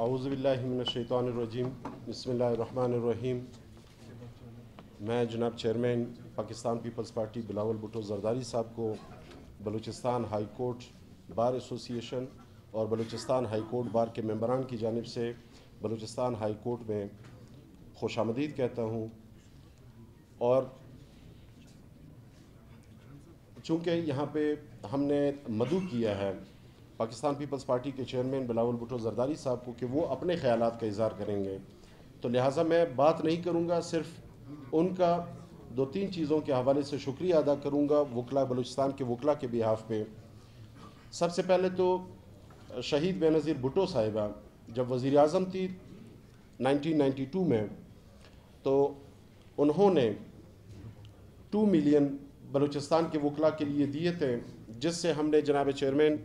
اعوذ باللہ من الشیطان الرجیم بسم اللہ الرحمن الرحیم۔ میں جناب چیئرمین پاکستان پیپلز پارٹی بلاول بھٹو زرداری صاحب کو بلوچستان ہائی کورٹ بار ایسوسی ایشن اور بلوچستان ہائی کورٹ بار کے ممبران کی جانب سے بلوچستان ہائی کورٹ میں خوش آمدید کہتا ہوں۔ اور چونکہ یہاں پہ ہم نے مدعو کیا ہے پاکستان پیپلز پارٹی کے چیئرمین بلاول بھٹو زرداری صاحب کو کہ وہ اپنے خیالات کا اظہار کریں گے، تو لہٰذا میں بات نہیں کروں گا، صرف ان کا 2-3 چیزوں کے حوالے سے شکریہ ادا کروں گا وکلاء بلوچستان کے وکلاء کے بیہاف پہ۔ سب سے پہلے تو شہید بے نظیر بھٹو صاحبہ جب وزیر اعظم تھی 1992 میں، تو انہوں نے 2 ملین بلوچستان کے وکلاء کے لیے دیے تھے، جس سے ہم نے جناب چیئرمین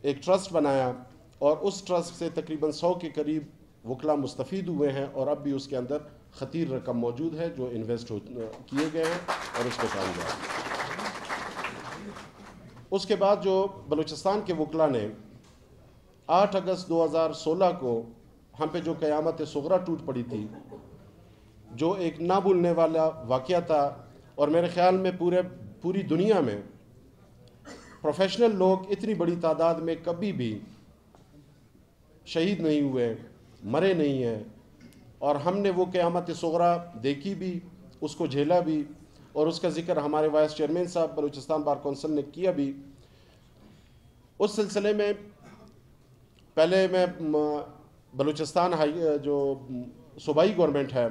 ایک ٹرسٹ بنایا اور اس ٹرسٹ سے تقریباً 100 کے قریب وکلاء مستفید ہوئے ہیں، اور اب بھی اس کے اندر خطیر رقم موجود ہے جو انویسٹ کیے گئے ہیں اور اس پہ کام گیا۔ اس کے بعد جو بلوچستان کے وکلاء نے 8 اگست 2016 کو ہم پہ جو قیامت صغریٰ ٹوٹ پڑی تھی، جو ایک نہ بھولنے والا واقعہ تھا، اور میرے خیال میں پوری دنیا میں پروفیشنل لوگ اتنی بڑی تعداد میں کبھی بھی شہید نہیں ہوئے، مرے نہیں ہیں، اور ہم نے وہ قیامت صغریٰ دیکھی بھی، اس کو جھیلا بھی، اور اس کا ذکر ہمارے وائس چیئرمین صاحب بلوچستان بار کونسل نے کیا بھی۔ اس سلسلے میں پہلے میں بلوچستان جو صوبائی گورنمنٹ ہے،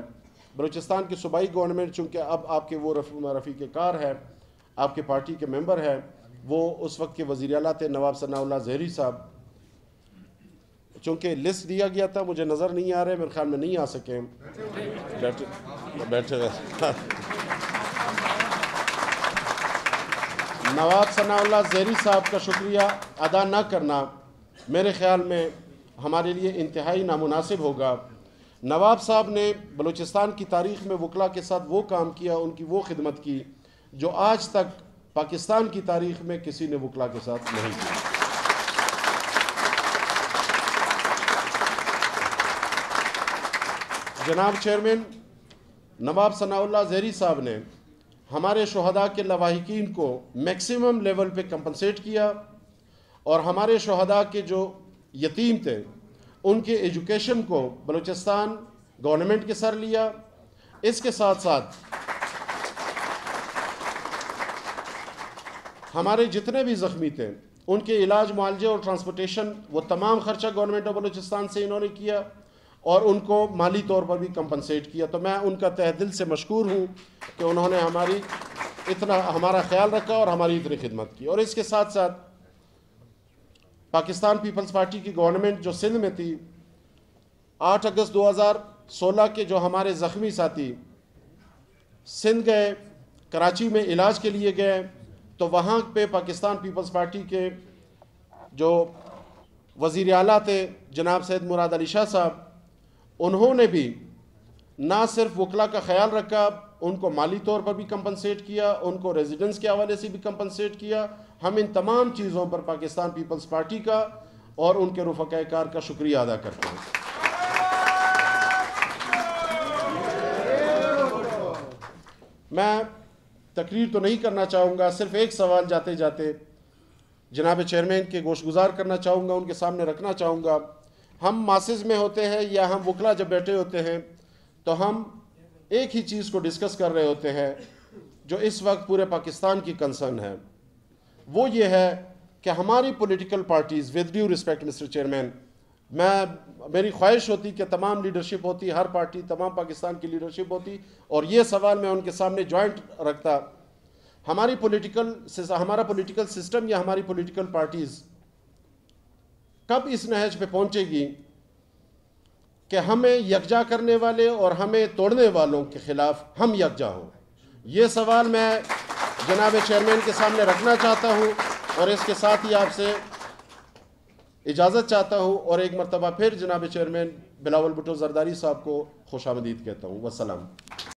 بلوچستان کی صوبائی گورنمنٹ چونکہ اب آپ کے وہ رفیق کار ہے، آپ کے پارٹی کے ممبر ہے، وہ اس وقت کے وزیر اعلیٰ تھے نواب ثناء اللہ زہری صاحب۔ چونکہ لسٹ دیا گیا تھا، مجھے نظر نہیں آ رہے، میرے خیال میں نہیں آ سکے، بیٹھے نواب ثناء اللہ زہری صاحب کا شکریہ ادا نہ کرنا میرے خیال میں ہمارے لیے انتہائی نامناسب ہوگا۔ نواب صاحب نے بلوچستان کی تاریخ میں وکلاء کے ساتھ وہ کام کیا، ان کی وہ خدمت کی جو آج تک پاکستان کی تاریخ میں کسی نے وکلاء کے ساتھ نہیں کی۔ جناب چیئرمین نواب ثناء اللہ زہری صاحب نے ہمارے شہداء کے لواحقین کو میکسیمم لیول پہ کمپنسیٹ کیا، اور ہمارے شہداء کے جو یتیم تھے ان کے ایجوکیشن کو بلوچستان گورنمنٹ کے سر لیا۔ اس کے ساتھ ساتھ ہمارے جتنے بھی زخمی تھے ان کے علاج معالجے اور ٹرانسپورٹیشن وہ تمام خرچہ گورنمنٹ آف بلوچستان سے انہوں نے کیا، اور ان کو مالی طور پر بھی کمپنسیٹ کیا۔ تو میں ان کا تہ دل سے مشکور ہوں کہ انہوں نے ہمارا خیال رکھا اور ہماری اتنی خدمت کی۔ اور اس کے ساتھ ساتھ پاکستان پیپلز پارٹی کی گورنمنٹ جو سندھ میں تھی، 8 اگست 2016 کے جو ہمارے زخمی ساتھی سندھ گئے، کراچی میں علاج کے لیے گئے، تو وہاں پہ پاکستان پیپلز پارٹی کے جو وزیر اعلیٰ تھے جناب سید مراد علی شاہ صاحب، انہوں نے بھی نہ صرف وکلاء کا خیال رکھا، ان کو مالی طور پر بھی کمپنسیٹ کیا، ان کو ریزیڈنس کے حوالے سے بھی کمپنسیٹ کیا۔ ہم ان تمام چیزوں پر پاکستان پیپلز پارٹی کا اور ان کے رفقائے کار کا شکریہ ادا کرتے ہیں۔ میں تقریر تو نہیں کرنا چاہوں گا، صرف ایک سوال جاتے جاتے جناب چیئرمین کے گوش گزار کرنا چاہوں گا، ان کے سامنے رکھنا چاہوں گا۔ ہم ماسز میں ہوتے ہیں یا ہم وکلاء جب بیٹھے ہوتے ہیں تو ہم ایک ہی چیز کو ڈسکس کر رہے ہوتے ہیں جو اس وقت پورے پاکستان کی کنسرن ہے، وہ یہ ہے کہ ہماری political parties, with due respect mister chairman, میری خواہش ہوتی کہ تمام لیڈرشپ ہوتی، ہر پارٹی تمام پاکستان کی لیڈرشپ ہوتی، اور یہ سوال میں ان کے سامنے جوائنٹ رکھتا، ہمارا پولیٹیکل سسٹم یا ہماری پولیٹیکل پارٹیز کب اس نہج پہ پہنچے گی کہ ہمیں یکجا کرنے والے اور ہمیں توڑنے والوں کے خلاف ہم یکجا ہوں؟ یہ سوال میں جناب چیئرمین کے سامنے رکھنا چاہتا ہوں، اور اس کے ساتھ ہی آپ سے اجازت چاہتا ہوں، اور ایک مرتبہ پھر جناب چیئرمین بلاول بھٹو زرداری صاحب کو خوش آمدید کہتا ہوں۔ والسلام۔